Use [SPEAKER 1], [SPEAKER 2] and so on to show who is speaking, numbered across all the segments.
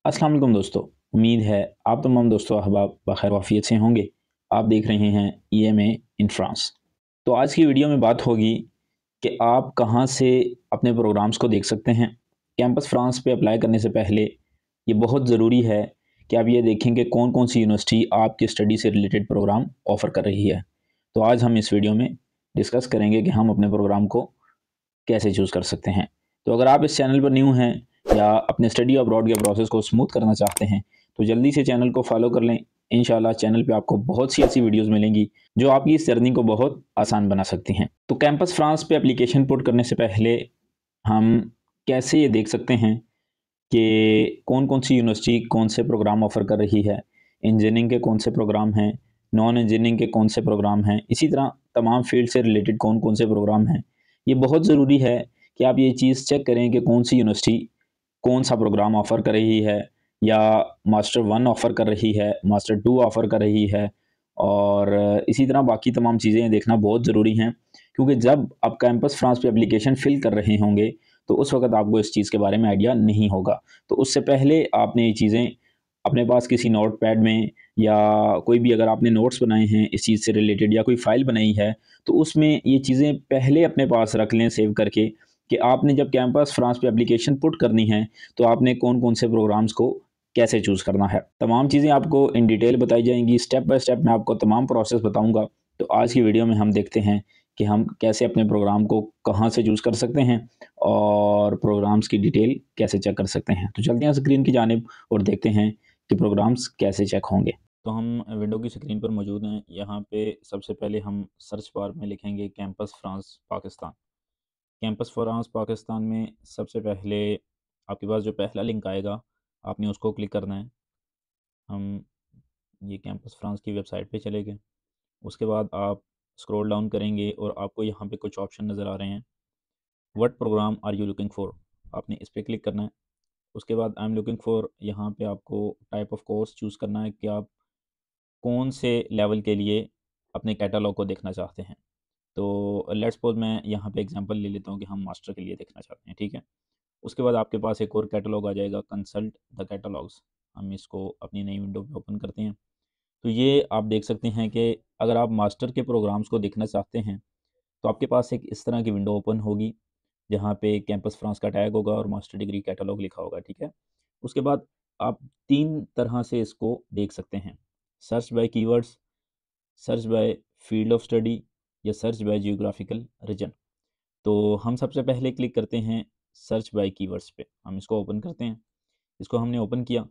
[SPEAKER 1] अस्सलाम वालेकुम दोस्तों। उम्मीद है आप तमाम दोस्तों अहबाब बखैर वाफ़ियत से होंगे। आप देख रहे हैं ईएमए इन फ्रांस। तो आज की वीडियो में बात होगी कि आप कहाँ से अपने प्रोग्राम्स को देख सकते हैं। कैंपस फ्रांस पे अप्लाई करने से पहले ये बहुत ज़रूरी है कि आप ये देखें कि कौन-कौन सी यूनिवर्सिटी आपकी स्टडी से रिलेटेड प्रोग्राम ऑफ़र कर रही है। तो आज हम इस वीडियो में डिस्कस करेंगे कि हम अपने प्रोग्राम को कैसे चूज़ कर सकते हैं। तो अगर आप इस चैनल पर न्यू हैं या अपने स्टडी अब्रॉड के प्रोसेस को स्मूथ करना चाहते हैं, तो जल्दी से चैनल को फॉलो कर लें। इंशाल्लाह चैनल पे आपको बहुत सी ऐसी वीडियोस मिलेंगी जो आपकी इस जर्नी को बहुत आसान बना सकती हैं। तो कैंपस फ्रांस पे एप्लीकेशन पुट करने से पहले हम कैसे ये देख सकते हैं कि कौन-कौन सी यूनिवर्सिटी कौन से प्रोग्राम ऑफ़र कर रही है, इंजीनियरिंग के कौन से प्रोग्राम हैं, नॉन इंजीनियरिंग के कौन से प्रोग्राम हैं, इसी तरह तमाम फ़ील्ड से रिलेटेड कौन-कौन से प्रोग्राम हैं। ये बहुत ज़रूरी है कि आप ये चीज़ चेक करें कि कौन सी यूनिवर्सिटी कौन-सा प्रोग्राम ऑफ़र कर रही है या मास्टर 1 ऑफ़र कर रही है, मास्टर 2 ऑफ़र कर रही है और इसी तरह बाकी तमाम चीज़ें देखना बहुत ज़रूरी हैं क्योंकि जब आप कैंपस फ्रांस पे एप्लीकेशन फ़िल कर रहे होंगे, तो उस वक़्त आपको इस चीज़ के बारे में आइडिया नहीं होगा। तो उससे पहले आपने ये चीज़ें अपने पास किसी नोटपैड में या कोई भी अगर आपने नोट्स बनाए हैं इस चीज़ से रिलेटेड या कोई फ़ाइल बनाई है, तो उसमें ये चीज़ें पहले अपने पास रख लें सेव करके कि आपने जब कैंपस फ्रांस पे एप्लीकेशन पुट करनी है, तो आपने कौन-कौन से प्रोग्राम्स को कैसे चूज़ करना है। तमाम चीज़ें आपको इन डिटेल बताई जाएँगी, स्टेप बाय स्टेप मैं आपको तमाम प्रोसेस बताऊँगा। तो आज की वीडियो में हम देखते हैं कि हम कैसे अपने प्रोग्राम को कहाँ से चूज़ कर सकते हैं और प्रोग्राम्स की डिटेल कैसे चेक कर सकते हैं। तो चलते हैं स्क्रीन की जानिब और देखते हैं कि प्रोग्राम्स कैसे चेक होंगे। तो हम विंडो की स्क्रीन पर मौजूद हैं। यहाँ पे सबसे पहले हम सर्च बार में लिखेंगे campus France Pakistan. Campus France Pakistan में सबसे पहले आपके पास जो पहला लिंक आएगा, आपने उसको क्लिक करना है। हम ये कैंपस फ्रांस की वेबसाइट पे चले गए। उसके बाद आप स्क्रॉल डाउन करेंगे और आपको यहाँ पे कुछ ऑप्शन नज़र आ रहे हैं। What program are you looking for? आपने इस पे क्लिक करना है। उसके बाद आई एम लुकिंग फॉर, यहाँ पे आपको टाइप ऑफ कोर्स चूज़ करना है कि आप कौन से लेवल के लिए अपने कैटलॉग को देखना चाहते हैं। तो लेट्स सपोज़ मैं यहाँ पे एग्जांपल ले लेता हूँ कि हम मास्टर के लिए देखना चाहते हैं, ठीक है। उसके बाद आपके पास एक और कैटलॉग आ जाएगा, कंसल्ट द कैटलॉग्स। हम इसको अपनी नई विंडो पे ओपन करते हैं। तो ये आप देख सकते हैं कि अगर आप मास्टर के प्रोग्राम्स को देखना चाहते हैं, तो आपके पास एक इस तरह की विंडो ओपन होगी, जहाँ पे कैंपस फ्रांस का टैग होगा और मास्टर डिग्री कैटलॉग लिखा होगा, ठीक है। उसके बाद आप 3 तरह से इसको देख सकते हैं, search by keywords, search by field of study या सर्च बाय जियोग्राफिकल रीजन। तो हम सबसे पहले क्लिक करते हैं सर्च बाय कीवर्ड्स पे। हम इसको ओपन करते हैं। इसको हमने ओपन किया,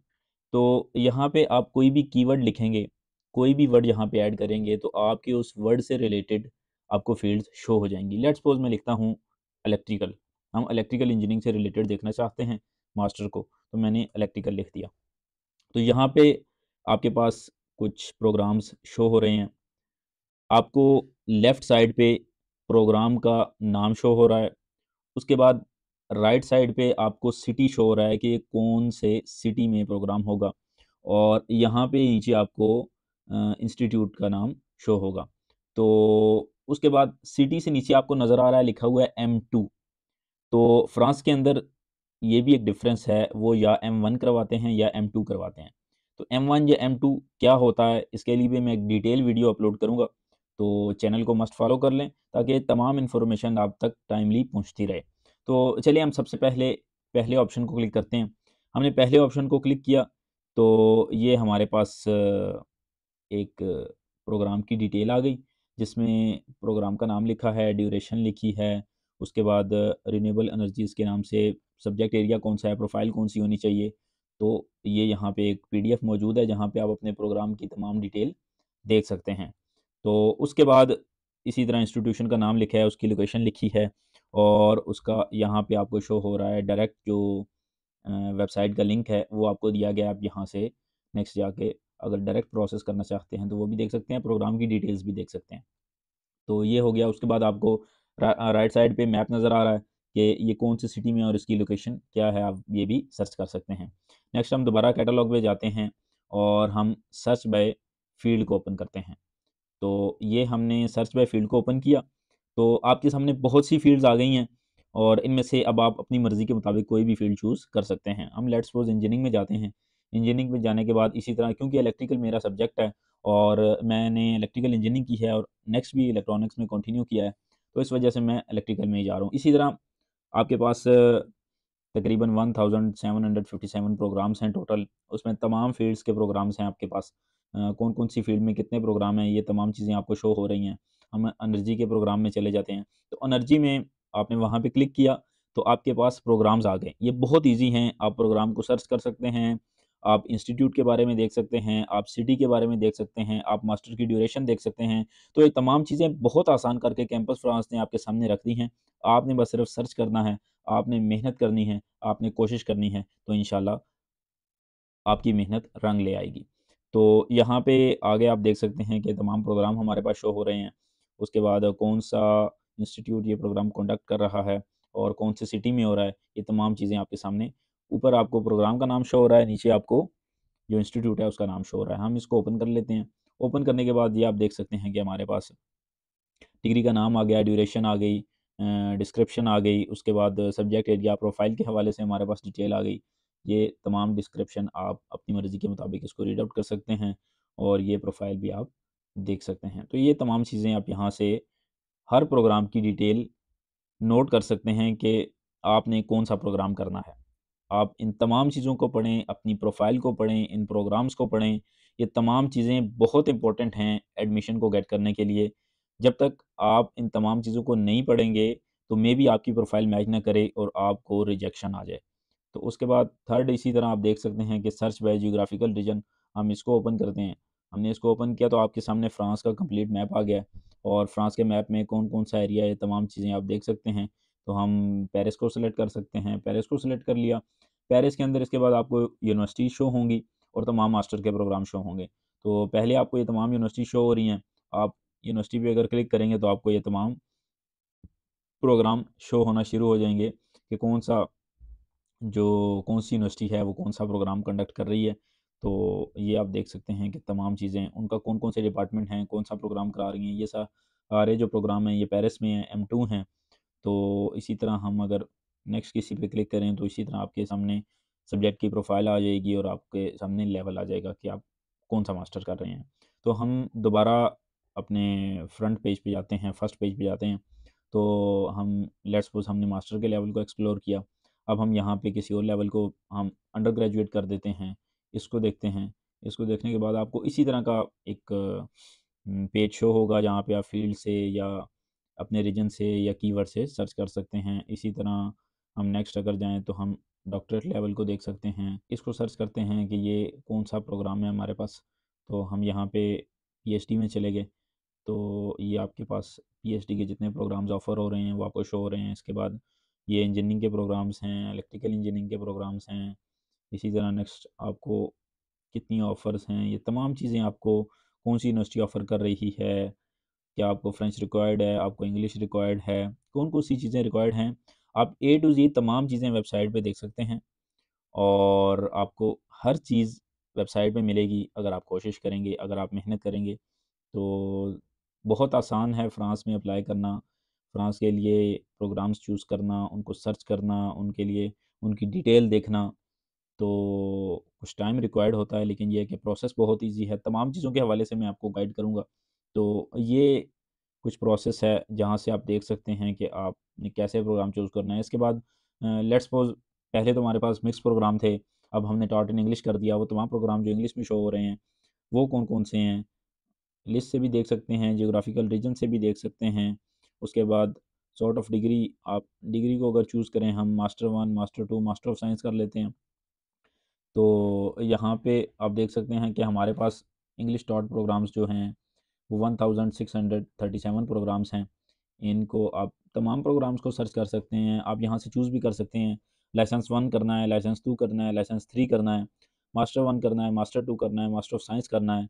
[SPEAKER 1] तो यहाँ पे आप कोई भी कीवर्ड लिखेंगे, कोई भी वर्ड यहाँ पे ऐड करेंगे, तो आपके उस वर्ड से रिलेटेड आपको फ़ील्ड्स शो हो जाएँगी। लेट्स सपोज़ मैं लिखता हूँ इलेक्ट्रिकल। हम इलेक्ट्रिकल इंजीनियरिंग से रिलेटेड देखना चाहते हैं मास्टर को, तो मैंने इलेक्ट्रिकल लिख दिया। तो यहाँ पे आपके पास कुछ प्रोग्राम्स शो हो रहे हैं। आपको लेफ़्ट साइड पे प्रोग्राम का नाम शो हो रहा है। उसके बाद राइट साइड पे आपको सिटी शो हो रहा है कि कौन से सिटी में प्रोग्राम होगा और यहाँ पे नीचे आपको इंस्टीट्यूट का नाम शो होगा। तो उसके बाद सिटी से नीचे आपको नज़र आ रहा है लिखा हुआ है M2। तो फ्रांस के अंदर ये भी एक डिफरेंस है, वो या M1 करवाते हैं या M2 करवाते हैं। तो M1 या M2 क्या होता है, इसके लिए भी मैं एक डिटेल वीडियो अपलोड करूँगा। तो चैनल को मस्ट फॉलो कर लें ताकि तमाम इन्फॉर्मेशन आप तक टाइमली पहुँचती रहे। तो चलिए हम सबसे पहले पहले ऑप्शन को क्लिक करते हैं। हमने पहले ऑप्शन को क्लिक किया, तो ये हमारे पास एक प्रोग्राम की डिटेल आ गई, जिसमें प्रोग्राम का नाम लिखा है, ड्यूरेशन लिखी है, उसके बाद रिन्यूएबल एनर्जीज़ के नाम से सब्जेक्ट एरिया कौन-सा है, प्रोफ़ाइल कौन-सी होनी चाहिए। तो ये यहाँ पे एक पीडीएफ मौजूद है, जहाँ पे आप अपने प्रोग्राम की तमाम डिटेल देख सकते हैं। तो उसके बाद इसी तरह इंस्टीट्यूशन का नाम लिखा है, उसकी लोकेशन लिखी है और उसका यहाँ पे आपको शो हो रहा है डायरेक्ट जो वेबसाइट का लिंक है, वो आपको दिया गया है। आप यहाँ से नेक्स्ट जाके अगर डायरेक्ट प्रोसेस करना चाहते हैं, तो वो भी देख सकते हैं, प्रोग्राम की डिटेल्स भी देख सकते हैं। तो ये हो गया। उसके बाद आपको राइट साइड पे मैप नज़र आ रहा है कि ये कौन सी सिटी में है और इसकी लोकेशन क्या है, आप ये भी सर्च कर सकते हैं। नेक्स्ट हम दोबारा कैटलॉग पे जाते हैं और हम सर्च बाय फील्ड को ओपन करते हैं। तो ये हमने सर्च बाय फील्ड को ओपन किया, तो आपके सामने बहुत सी फील्ड्स आ गई हैं और इनमें से अब आप अपनी मर्ज़ी के मुताबिक कोई भी फील्ड चूज़ कर सकते हैं। हम लेट्स सपोज़ इंजीनियरिंग में जाते हैं। इंजीनियरिंग में जाने के बाद इसी तरह, क्योंकि इलेक्ट्रिकल मेरा सब्जेक्ट है और मैंने इलेक्ट्रिकल इंजीनियरिंग की है और नेक्स्ट भी इलेक्ट्रॉनिक्स में कंटिन्यू किया है, तो इस वजह से मैं इलेक्ट्रिकल में ही जा रहा हूँ। इसी तरह आपके पास तकरीबन 1757 प्रोग्राम्स हैं टोटल, उसमें तमाम फ़ील्ड्स के प्रोग्राम्स हैं आपके पास। कौन-कौन सी फ़ील्ड में कितने प्रोग्राम हैं, ये तमाम चीज़ें आपको शो हो रही हैं। हम एनर्जी के प्रोग्राम में चले जाते हैं, तो एनर्जी में आपने वहाँ पे क्लिक किया, तो आपके पास प्रोग्राम्स आ गए। ये बहुत ईज़ी हैं, आप प्रोग्राम को सर्च कर सकते हैं, आप इंस्टीट्यूट के बारे में देख सकते हैं, आप सिटी के बारे में देख सकते हैं, आप मास्टर की ड्यूरेशन देख सकते हैं। तो ये तमाम चीज़ें बहुत आसान करके कैंपस फ्रांस ने आपके सामने रख दी हैं। आपने बस सिर्फ सर्च करना है, आपने मेहनत करनी है, आपने कोशिश करनी है, तो इंशाल्लाह आपकी मेहनत रंग ले आएगी। तो यहाँ पे आगे आप देख सकते हैं कि तमाम प्रोग्राम हमारे पास शो हो रहे हैं। उसके बाद कौन-सा इंस्टीट्यूट ये प्रोग्राम कंडक्ट कर रहा है और कौन सी सिटी में हो रहा है, ये तमाम चीज़ें आपके सामने, ऊपर आपको प्रोग्राम का नाम शो हो रहा है, नीचे आपको जो इंस्टीट्यूट है उसका नाम शो हो रहा है। हम इसको ओपन कर लेते हैं। ओपन करने के बाद ये आप देख सकते हैं कि हमारे पास डिग्री का नाम आ गया, ड्यूरेशन आ गई, डिस्क्रिप्शन आ गई, उसके बाद सब्जेक्ट एरिया, प्रोफाइल के हवाले से हमारे पास डिटेल आ गई। ये तमाम डिस्क्रिप्शन आप अपनी मर्ज़ी के मुताबिक इसको रीड आउट कर सकते हैं और ये प्रोफाइल भी आप देख सकते हैं। तो ये तमाम चीज़ें आप यहाँ से हर प्रोग्राम की डिटेल नोट कर सकते हैं कि आपने कौन-सा प्रोग्राम करना है। आप इन तमाम चीज़ों को पढ़ें, अपनी प्रोफ़ाइल को पढ़ें, इन प्रोग्राम्स को पढ़ें। ये तमाम चीज़ें बहुत इम्पोर्टेंट हैं एडमिशन को गेट करने के लिए। जब तक आप इन तमाम चीज़ों को नहीं पढ़ेंगे, तो मेबी आपकी प्रोफ़ाइल मैच ना करे और आपको रिजेक्शन आ जाए। तो उसके बाद थर्ड इसी तरह आप देख सकते हैं कि सर्च बाय जियोग्राफिकल रीजन, हम इसको ओपन करते हैं। हमने इसको ओपन किया तो आपके सामने फ्रांस का कंप्लीट मैप आ गया है और फ्रांस के मैप में कौन-कौन सा एरिया है, तमाम चीज़ें आप देख सकते हैं। तो हम पेरिस को सेलेक्ट कर सकते हैं, पेरिस को सेलेक्ट कर लिया। पेरिस के अंदर इसके बाद आपको यूनिवर्सिटी शो होंगी और तमाम मास्टर के प्रोग्राम शो होंगे। तो पहले आपको ये तमाम यूनिवर्सिटी शो हो रही हैं। आप यूनिवर्सिटी पे अगर क्लिक करेंगे तो आपको ये तमाम प्रोग्राम शो होना शुरू हो जाएँगे कि कौन-सी यूनिवर्सिटी है वो कौन-सा प्रोग्राम कंडक्ट कर रही है। तो ये आप देख सकते हैं कि तमाम चीज़ें, उनका कौन-कौन से डिपार्टमेंट हैं, कौन-सा प्रोग्राम करा रही हैं। ये सारे जो प्रोग्राम हैं ये पेरिस में हैं, M2 हैं। तो इसी तरह हम अगर नेक्स्ट किसी पे क्लिक करें तो इसी तरह आपके सामने सब्जेक्ट की प्रोफ़ाइल आ जाएगी और आपके सामने लेवल आ जाएगा कि आप कौन-सा मास्टर कर रहे हैं। तो हम दोबारा अपने फ्रंट पेज पे जाते हैं, फर्स्ट पेज पे जाते हैं। तो हम लेट्स सपोज़ हमने मास्टर के लेवल को एक्सप्लोर किया। अब हम यहाँ पे किसी और लेवल को हम अंडर ग्रेजुएट कर देते हैं। इसको देखते हैं। इसको देखने के बाद आपको इसी तरह का एक पेज शो होगा जहाँ पे आप फ़ील्ड से या अपने रीजन से या कीवर्ड से सर्च कर सकते हैं। इसी तरह हम नेक्स्ट अगर जाएँ तो हम डॉक्टरेट लेवल को देख सकते हैं। इसको सर्च करते हैं कि ये कौन-सा प्रोग्राम है हमारे पास, तो हम यहाँ पे पीएचडी में चले गए। तो ये आपके पास पीएचडी के जितने प्रोग्राम्स ऑफ़र हो रहे हैं वो आपको शो हो रहे हैं। इसके बाद ये इंजीनियरिंग के प्रोग्राम्स हैं, इलेक्ट्रिकल इंजीनियरिंग के प्रोग्राम्स हैं। इसी तरह नेक्स्ट आपको कितनी ऑफ़र्स हैं, ये तमाम चीज़ें आपको कौन-सी यूनिवर्सिटी ऑफ़र कर रही है, क्या आपको फ्रेंच रिक्वायर्ड है, आपको इंग्लिश रिक्वायर्ड है, कौन-कौन सी चीज़ें रिक्वायर्ड हैं। आप ए टू ज़ेड तमाम चीज़ें वेबसाइट पे देख सकते हैं और आपको हर चीज़ वेबसाइट पे मिलेगी अगर आप कोशिश करेंगे, अगर आप मेहनत करेंगे। तो बहुत आसान है फ्रांस में अप्लाई करना, फ्रांस के लिए प्रोग्राम्स चूज़ करना, उनको सर्च करना, उनके लिए उनकी डिटेल देखना। तो कुछ टाइम रिक्वायर्ड होता है लेकिन ये है कि प्रोसेस बहुत ईज़ी है। तमाम चीज़ों के हवाले से मैं आपको गाइड करूँगा। तो ये कुछ प्रोसेस है जहाँ से आप देख सकते हैं कि आपने कैसे प्रोग्राम चूज़ करना है। इसके बाद लेट्स सपोज़ पहले तो हमारे पास मिक्स प्रोग्राम थे, अब हमने टॉट इन इंग्लिश कर दिया। वो तमाम प्रोग्राम जो इंग्लिश में शो हो रहे हैं, वो कौन-कौन से हैं? लिस्ट से भी देख सकते हैं, जियोग्राफिकल रीजन से भी देख सकते हैं। उसके बाद सॉर्ट ऑफ डिग्री, आप डिग्री को अगर चूज़ करें, हम master 1, master 2, master of science कर लेते हैं। तो यहाँ पे आप देख सकते हैं कि हमारे पास इंग्लिश डॉट प्रोग्राम्स जो हैं वो 1637 प्रोग्राम्स हैं। इनको आप तमाम प्रोग्राम्स को सर्च कर सकते हैं। आप यहाँ से चूज़ भी कर सकते हैं। लाइसेंस 1 करना है, लाइसेंस 2 करना है, लाइसेंस 3 करना है, मास्टर 1 करना है, मास्टर 2 करना है, मास्टर ऑफ साइंस करना है,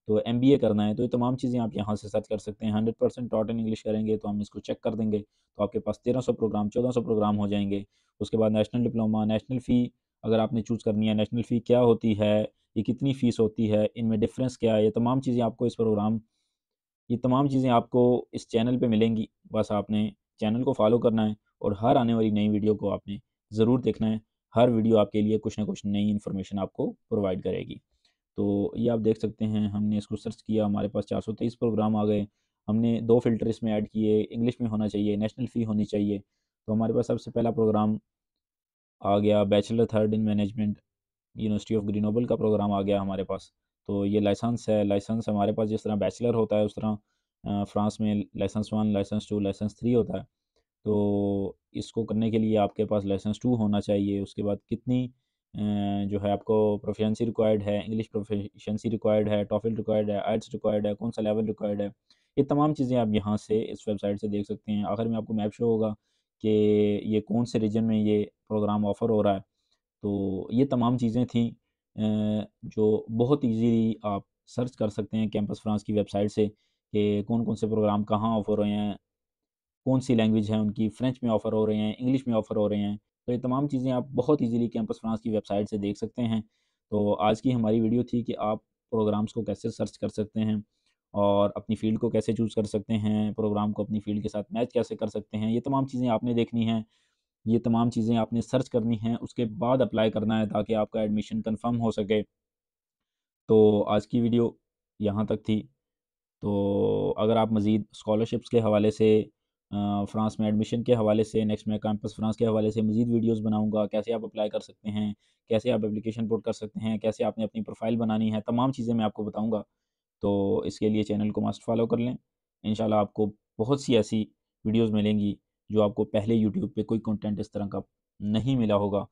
[SPEAKER 1] तो एमबीए करना है। तो ये तमाम चीज़ें आप यहाँ से सर्च कर सकते हैं। 100% टॉट इन इंग्लिश करेंगे तो हम इसको चेक कर देंगे, तो आपके पास 1300 प्रोग्राम, 1400 प्रोग्राम हो जाएँगे। उसके बाद नेशनल डिप्लोमा, नेशनल फ़ी अगर आपने चूज़ करनी है, नेशनल फ़ी क्या होती है, ये कितनी फ़ीस होती है, इनमें डिफ़रेंस क्या है, ये तमाम चीज़ें आपको इस चैनल पे मिलेंगी। बस आपने चैनल को फ़ॉलो करना है और हर आने वाली नई वीडियो को आपने ज़रूर देखना है। हर वीडियो आपके लिए कुछ ना कुछ नई इन्फॉर्मेशन आपको प्रोवाइड करेगी। तो ये आप देख सकते हैं, हमने इसको सर्च किया, हमारे पास 423 प्रोग्राम आ गए। हमने 2 फ़िल्टर इसमें ऐड किए, इंग्लिश में होना चाहिए, नेशनल फ़ी होनी चाहिए। तो हमारे पास सबसे पहला प्रोग्राम आ गया bachelor third in management, university of Grenoble का प्रोग्राम आ गया हमारे पास। तो ये लाइसेंस है, लाइसेंस हमारे पास जिस तरह बैचलर होता है उस तरह फ्रांस में लाइसेंस 1, लाइसेंस 2, लाइसेंस 3 होता है। तो इसको करने के लिए आपके पास लाइसेंस 2 होना चाहिए। उसके बाद कितनी जो है आपको प्रोफिशिएंसी रिक्वायर्ड है, इंग्लिश प्रोफिशिएंसी रिक्वायर्ड है, टॉफल रिक्वायर्ड है, आइल्स रिक्वायर्ड है, कौन सा लेवल रिक्वायर्ड है। ये तमाम चीज़ें आप यहाँ से इस वेबसाइट से देख सकते हैं। आखिर में आपको मैप शो होगा कि ये कौन से रीजन में ये प्रोग्राम ऑफ़र हो रहा है। तो ये तमाम चीज़ें थी जो बहुत ईज़िली आप सर्च कर सकते हैं कैंपस फ्रांस की वेबसाइट से कि कौन-कौन से प्रोग्राम कहाँ ऑफ़र हो रहे हैं, कौन-सी लैंग्वेज है उनकी, फ्रेंच में ऑफ़र हो रहे हैं, इंग्लिश में ऑफ़र हो रहे हैं। तो ये तमाम चीज़ें आप बहुत ईज़िली कैंपस फ्रांस की वेबसाइट से देख सकते हैं। तो आज की हमारी वीडियो थी कि आप प्रोग्राम्स को कैसे सर्च कर सकते हैं और अपनी फ़ील्ड को कैसे चूज़ कर सकते हैं, प्रोग्राम को अपनी फ़ील्ड के साथ मैच कैसे कर सकते हैं। ये तमाम चीज़ें आपने देखनी हैं, ये तमाम चीज़ें आपने सर्च करनी हैं, उसके बाद अप्लाई करना है ताकि आपका एडमिशन कन्फ़र्म हो सके। तो आज की वीडियो यहाँ तक थी। तो अगर आप मज़ीद स्कॉलरशिप्स के हवाले से फ्रांस में एडमिशन के हवाले से नेक्स्ट मैं कैंपस फ्रांस के हवाले से मज़ीद वीडियोज़ बनाऊँगा, कैसे आप अप्लाई कर सकते हैं, कैसे आप एप्लीकेशन पुट कर सकते हैं, कैसे आपने अपनी प्रोफ़ाइल बनानी है, तमाम चीज़ें मैं आपको बताऊँगा। तो इसके लिए चैनल को मस्ट फ़ॉलो कर लें। इंशाल्लाह आपको बहुत सी ऐसी वीडियोज़ मिलेंगी जो आपको पहले यूट्यूब पे कोई कंटेंट इस तरह का नहीं मिला होगा।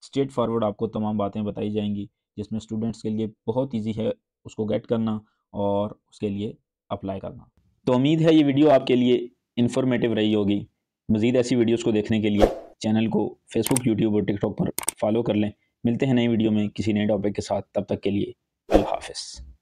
[SPEAKER 1] स्ट्रेट फॉरवर्ड आपको तमाम बातें बताई जाएँगी, जिसमें स्टूडेंट्स के लिए बहुत ईज़ी है उसको गेट करना और उसके लिए अप्लाई करना। तो उम्मीद है ये वीडियो आपके लिए इन्फॉर्मेटिव रही होगी। मज़ीद ऐसी वीडियोज़ को देखने के लिए चैनल को फ़ेसबुक, यूट्यूब और टिकटॉक पर फ़ॉलो कर लें। मिलते हैं नई वीडियो में किसी नए टॉपिक के साथ, तब तक के लिए अल्लाह हाफ़िज़।